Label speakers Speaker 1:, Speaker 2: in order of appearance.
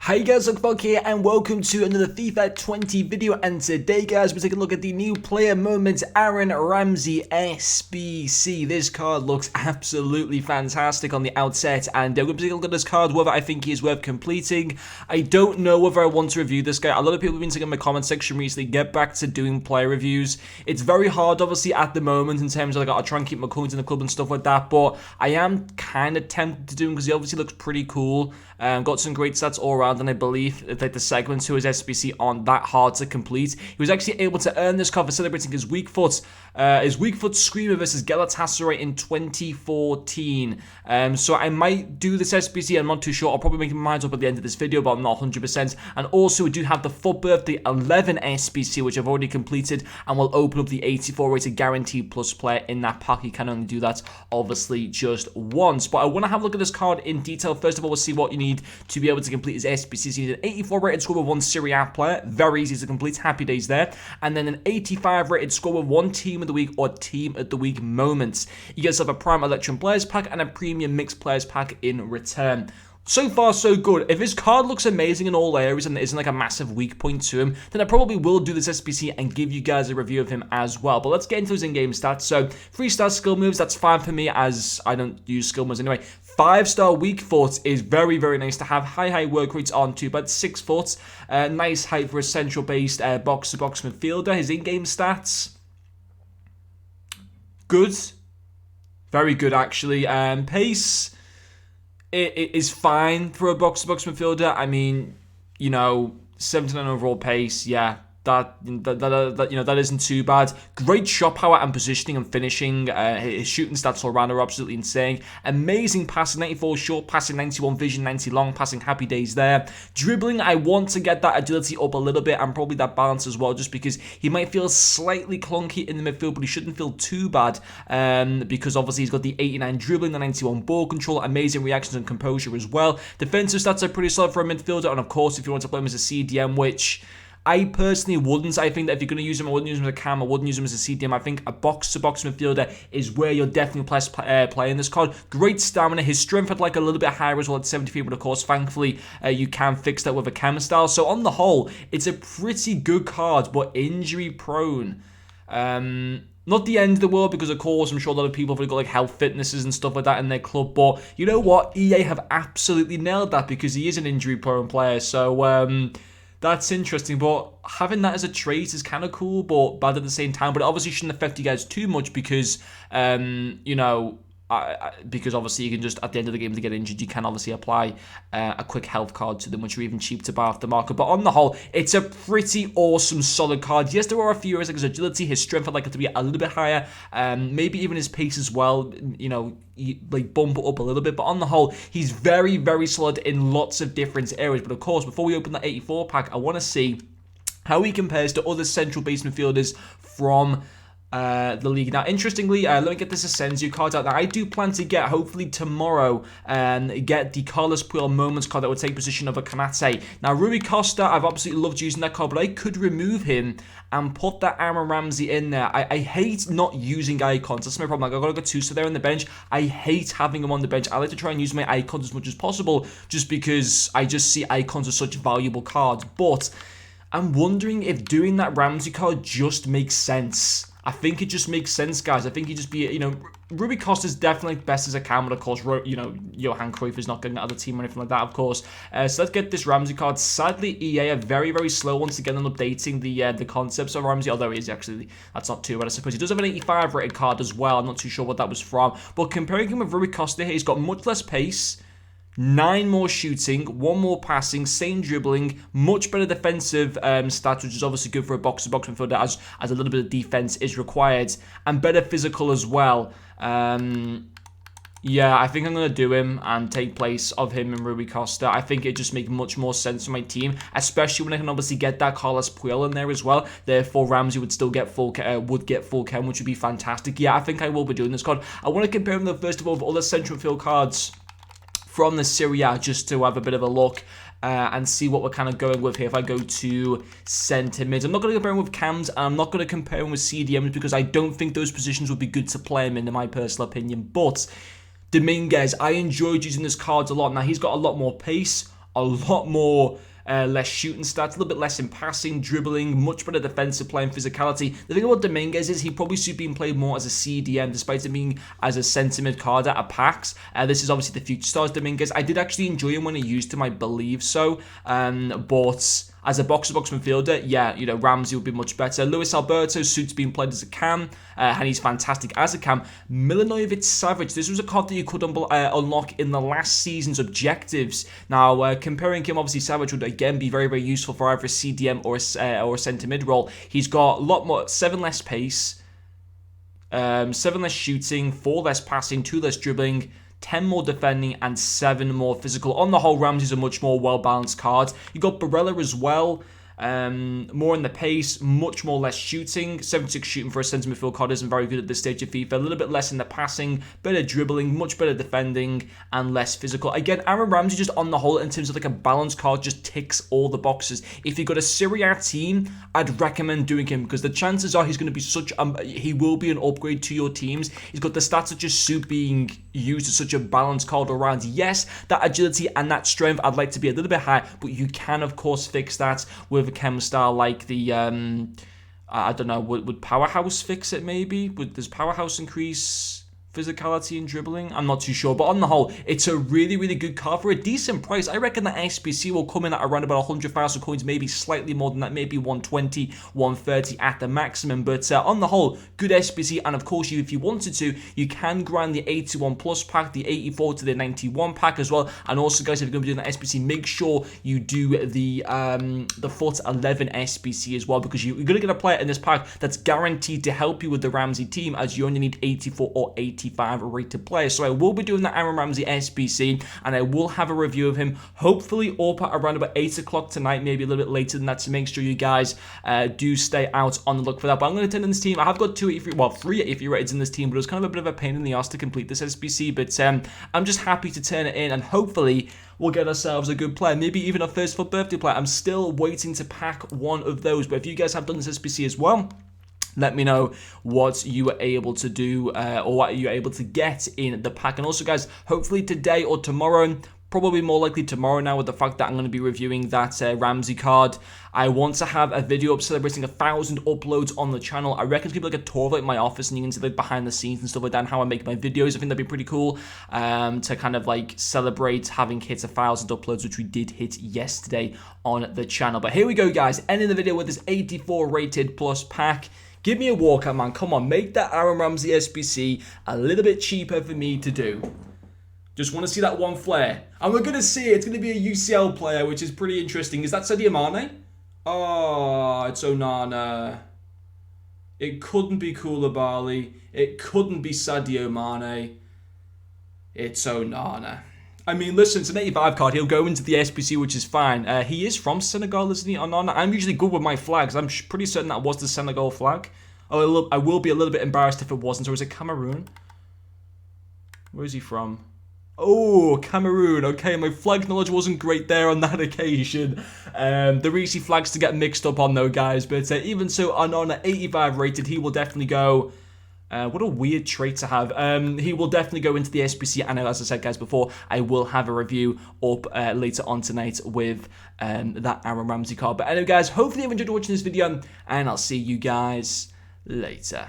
Speaker 1: Hi guys, Luckfog here and welcome to another FIFA 20 video, and today guys we're taking a look at the new player moments Ramsey SBC. This card looks absolutely fantastic on the outset, and we're going to take a look at this card, whether I think he is worth completing. I don't know whether I want to review this guy. A lot of people have been saying in my comment section recently, get back to doing player reviews. It's very hard obviously at the moment in terms of like, I gotta try and keep my coins in the club and stuff like that, but I am kind of tempted to do him because he obviously looks pretty cool. Got some great stats all around, and I believe that the segments to his SBC aren't that hard to complete. He was actually able to earn this card for celebrating his weak foot screamer versus Galatasaray in 2014. So I might do this SBC. I'm not too sure. I'll probably make my mind up at the end of this video, but I'm not 100%. And also we do have the foot birthday 11 SBC, which I've already completed, and will open up the 84 rated guaranteed plus player in that pack. You can only do that obviously just once, but I want to have a look at this card in detail. First of all, we'll see what you need to be able to complete his SBCs. You need an 84 rated score with one Serie A player, very easy to complete, happy days there, and then an 85 rated score with one team of the week or team of the week moments. You get yourself a prime Electrum players pack and a premium mixed players pack in return. So far, so good. If his card looks amazing in all areas and there isn't like a massive weak point to him, then I probably will do this SBC and give you guys a review of him as well. But let's get into his in-game stats. So, 3-star skill moves, that's fine for me as I don't use skill moves anyway. 5-star weak foot is very, very nice to have. High work rates on too, but 6 foot. Nice height for a central-based box-to-box midfielder. His in-game stats, good. Very good, actually. Pace, it is fine for a box-to-box midfielder. I mean, you know, 79 overall pace, yeah. That isn't too bad. Great shot power and positioning and finishing. His shooting stats all around are absolutely insane. Amazing passing, 94 short passing, 91 vision, 90 long passing. Happy days there. Dribbling, I want to get that agility up a little bit and probably that balance as well, just because he might feel slightly clunky in the midfield, but he shouldn't feel too bad because obviously he's got the 89 dribbling, the 91 ball control, amazing reactions and composure as well. Defensive stats are pretty solid for a midfielder, and of course if you want to play him as a CDM, which I personally wouldn't. I think that if you're going to use him, I wouldn't use him as a cam. I wouldn't use him as a CDM. I think a box-to-box midfielder is where you're definitely playing this card. Great stamina. His strength had like a little bit higher as well at 73, but of course, thankfully, you can fix that with a cam style. So on the whole, it's a pretty good card, but injury-prone. Not the end of the world, because of course I'm sure a lot of people have got like health fitnesses and stuff like that in their club, but you know what? EA have absolutely nailed that because he is an injury-prone player. So that's interesting, but having that as a trait is kind of cool, but bad at the same time. But it obviously shouldn't affect you guys too much because, you know, because obviously you can just, at the end of the game, to get injured, you can obviously apply a quick health card to them, which are even cheap to buy off the market. But on the whole, it's a pretty awesome, solid card. Yes, there are a few areas like his agility, his strength, I'd like it to be a little bit higher, maybe even his pace as well, you know, like bump it up a little bit. But on the whole, he's very, very solid in lots of different areas. But of course, before we open that 84 pack, I want to see how he compares to other central base midfielders from the league. Now, interestingly, let me get this Asensio card out. Now, I do plan to get, hopefully tomorrow, get the Carlos Puyol Moments card that would take position of a Kanate. Now, Rui Costa, I've absolutely loved using that card, but I could remove him and put that Aaron Ramsey in there. I hate not using icons. That's my problem. Like, I've got Gattuso there on the bench. I hate having him on the bench. I like to try and use my icons as much as possible, just because I just see icons as such valuable cards. But I'm wondering if doing that Ramsey card just makes sense. I think it just makes sense, guys. I think he just be, you know, Rui Costa is definitely best as a cam, but of course, you know, Johan Cruyff is not getting out of the team or anything like that, of course. So let's get this Ramsey card. Sadly, EA are very, very slow once again on updating the concepts of Ramsey, although he is actually, that's not too bad, I suppose. He does have an 85 rated card as well. I'm not too sure what that was from. But comparing him with Rui Costa here, he's got much less pace, 9 more shooting, 1 more passing, same dribbling, much better defensive stats, which is obviously good for a box-to-box midfielder as a little bit of defense is required, and better physical as well. Yeah, I think I'm going to do him and take place of him and Rui Costa. I think it just makes much more sense for my team, especially when I can obviously get that Carlos Puyol in there as well. Therefore, Ramsey would still get full chem, which would be fantastic. Yeah, I think I will be doing this card. I want to compare him, though, first of all, with other central field cards from the Serie A, just to have a bit of a look and see what we're kind of going with here. If I go to centre mids, I'm not going to compare him with cams, and I'm not going to compare him with CDMs because I don't think those positions would be good to play him in my personal opinion. But Dominguez, I enjoyed using this card a lot. Now, he's got a lot more pace. a lot more less shooting stats, a little bit less in passing, dribbling, much better defensive play and physicality. The thing about Dominguez is he probably should be played more as a CDM, despite him being as a centre mid card at PAX. This is obviously the future stars Dominguez. I did actually enjoy him when he used him, I believe so. But as a box-to-box midfielder, yeah, you know, Ramsey would be much better. Luis Alberto suits being played as a cam, and he's fantastic as a cam. Milinovic Savic, this was a card that you could unlock in the last season's objectives. Now, comparing him, obviously, Savic would again be very, very useful for either a CDM or a centre mid role. He's got a lot more, 7 less pace, 7 less shooting, 4 less passing, 2 less dribbling, 10 more defending, and 7 more physical. On the whole, Ramsey's a much more well-balanced card. You got Barella as well. More in the pace, much more less shooting. 76 shooting for a centre midfield card isn't very good at this stage of FIFA. A little bit less in the passing, better dribbling, much better defending, and less physical. Again, Aaron Ramsey just on the whole, in terms of like a balanced card, just ticks all the boxes. If you've got a Serie A team, I'd recommend doing him because the chances are he's going to be he will be an upgrade to your teams. He's got the stats that just suit being used as such a balanced card all around. Yes, that agility and that strength I'd like to be a little bit high, but you can of course fix that with a chem style like the I don't know, would Powerhouse fix it maybe? Does Powerhouse increase physicality and dribbling? I'm not too sure, but on the whole, it's a really, really good card for a decent price. I reckon that SBC will come in at around about 100,000 coins, maybe slightly more than that, maybe 120, 130 at the maximum, but on the whole, good SBC, and of course, if you wanted to, you can grind the 81 plus pack, the 84 to the 91 pack as well, and also, guys, if you're going to be doing the SBC, make sure you do the FUT 11 SBC as well, because you're going to get a player in this pack that's guaranteed to help you with the Ramsey team, as you only need 84 or 85 rated players. So I will be doing the Aaron Ramsey SBC, and I will have a review of him, hopefully up at around about 8 o'clock tonight, maybe a little bit later than that, to make sure you guys do stay out on the look for that. But I'm going to turn in this team. I have got 3 83 rateds in this team, but it was kind of a bit of a pain in the ass to complete this SBC, but I'm just happy to turn it in, and hopefully we'll get ourselves a good player, maybe even a first FUT birthday player. I'm still waiting to pack one of those, but if you guys have done this SBC as well, let me know what you were able to do or what you were able to get in the pack. And also, guys, hopefully today or tomorrow, probably more likely tomorrow now with the fact that I'm going to be reviewing that Ramsey card, I want to have a video up celebrating 1,000 uploads on the channel. I reckon it's going to be like a tour of like my office, and you can see like behind the scenes and stuff like that, and how I make my videos. I think that'd be pretty cool to kind of like celebrate having hit 1,000 uploads, which we did hit yesterday on the channel. But here we go, guys, ending the video with this 84 rated plus pack. Give me a walkout, man. Come on, make that Aaron Ramsey SBC a little bit cheaper for me to do. Just want to see that one flare. And we're going to see it. It's going to be a UCL player, which is pretty interesting. Is that Sadio Mane? Oh, it's Onana. It couldn't be Koulibaly. It couldn't be Sadio Mane. It's Onana. I mean, listen, it's an 85 card. He'll go into the SBC, which is fine. He is from Senegal, isn't he? Onana. I'm usually good with my flags. I'm pretty certain that was the Senegal flag. Oh, I will be a little bit embarrassed if it wasn't. Or is it Cameroon? Where is he from? Oh, Cameroon. Okay, my flag knowledge wasn't great there on that occasion. The easy flags to get mixed up on, though, guys. But even so, Onana, 85 rated, he will definitely go. What a weird trait to have. He will definitely go into the SBC, and as I said, guys, before, I will have a review up later on tonight with that Aaron Ramsey card. But anyway, guys, hopefully you've enjoyed watching this video, and I'll see you guys later.